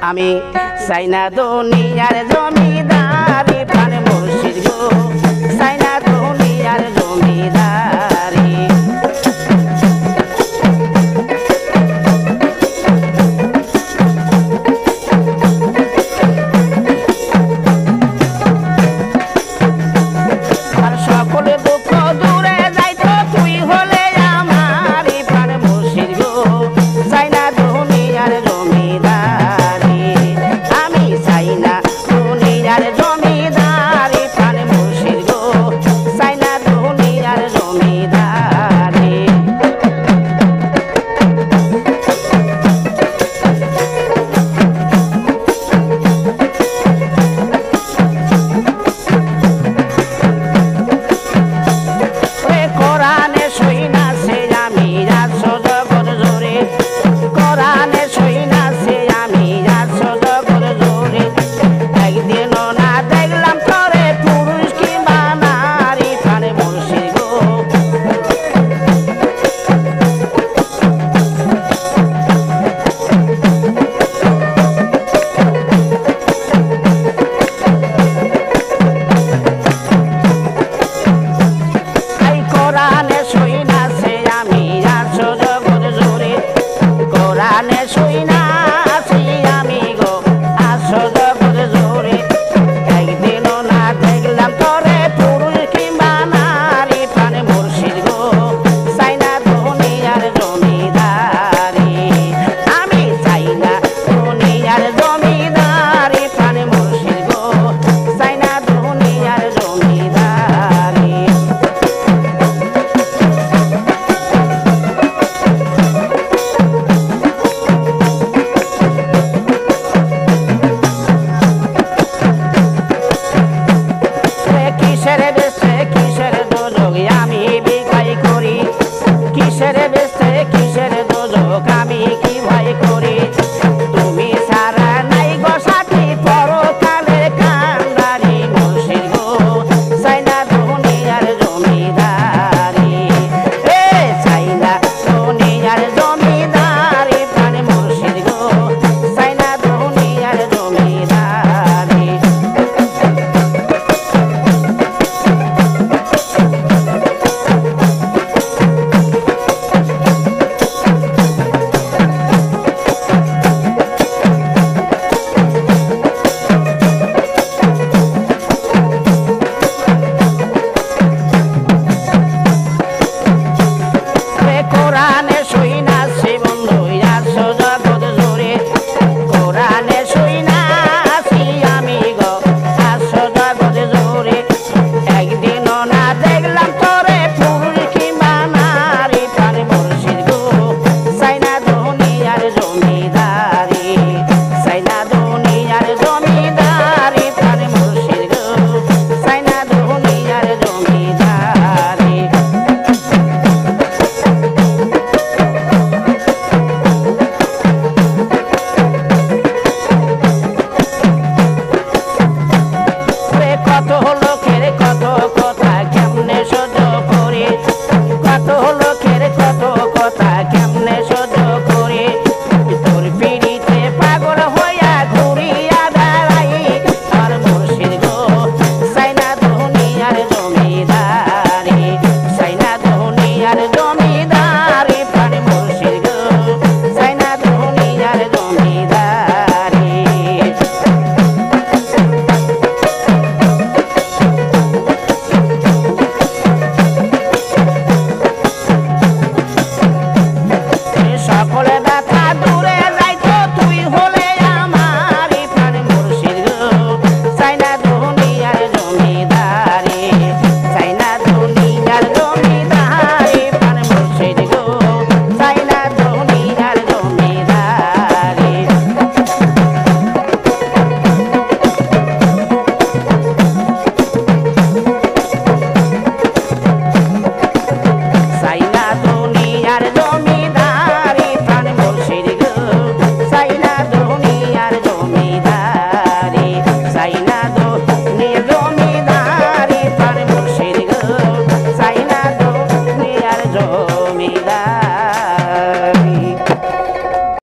আমি চাই না দুনিয়ার জমিদারি প্রাণ মুর্শিদ গো চাই না দুনিয়ার জমিদারি আর সকলে দুঃখ দূরে যাইতো তুই হলে আমার প্রাণ মুর্শিদ গো চাই না দুনিয়ার জমিদারি আমি চাই না দুনিয়ার জমিদারি প্রাণ মুর্শিদ গো চাই না দুনিয়ার জমিদারি কোরআনে সই না সে আমি আছো জগৎ জোরে কোরআনে সই না সে আমি আছো জগৎ জোরে একদিনও না দেখলাম তোরে পুরুষ কিংবা নারী প্রাণ মুর্শিদ গো কোরআনে সই না সে আমি আছো জগৎ জোরে কোরআনে সই না সে আমি গো আছো জগৎ জোরে একদিনও না দেখলাম তোরে পুরুষ কিংবা নারী প্রাণ মুর্শিদ গো চাই না দুনিয়ার জমিদারি আমি চাই না দুনিয়ার জমিদারি প্রাণ মুর্শিদ গো চাই না দুনিয়ার জমিদারি কিসের বেশে কিসের দোজক আমি বিকাই করি কিসের বেশে কিসের দোজক আমি কি ভাই করি তুমি সারা নাই গো সাথী পরকালে কান্দারি মুর্শিদ গো চাই না দুনিয়ার জমিদারি চাই না দুনিয়ার জমিদারি প্রাণ মুর্শিদ গো চাই না দুনিয়ার জমিদারি কোরআনে সই না সে বন্ধু আছো জগৎ জোরে কোরআনে সই না সে আমি গো আছো জগৎ জোরে একদিনও না দেখলাম তোরে পুরুষ কিংবা নারী প্রাণ মুর্শিদ গো চাই না দুনিয়ার জমিদারি চাই না দুনিয়ার জমিদারি প্রাণ মুর্শিদ গো চাই না দুনিয়ার জমিদারি কত লোকের কত কথা কেমনে সহ্য করে কত লোকের কত কথা কেমনে সহ্য করে তোর পিড়িতে পাগল হইয়া ঘুরিয়া দাঁড়াই আর মুর্শিদ গো চাই না দুনিয়ার জমিদারি চাই না দুনিয়ার জমিদারি প্রাণ মুর্শিদ গো চাই না দুনিয়ার জমিদারি সকলে ব্যথা দূরে যাইতো তুই হলে আমার প্রাণ মুর্শিদ গো চাই না দুনিয়ার জমিদারি চাই না দুনিয়ার জমিদারি প্রাণ মুর্শিদ গো চাই না দুনিয়ার জমিদারি চাই না দুনিয়ার জমিদারি প্রাণ মুর্শিদ গো চাই না দুনিয়ার জমিদারি চাই না দুনিয়ার জমিদারি প্রাণ মুর্শিদ গো চাই না দুনিয়ার জমিদারি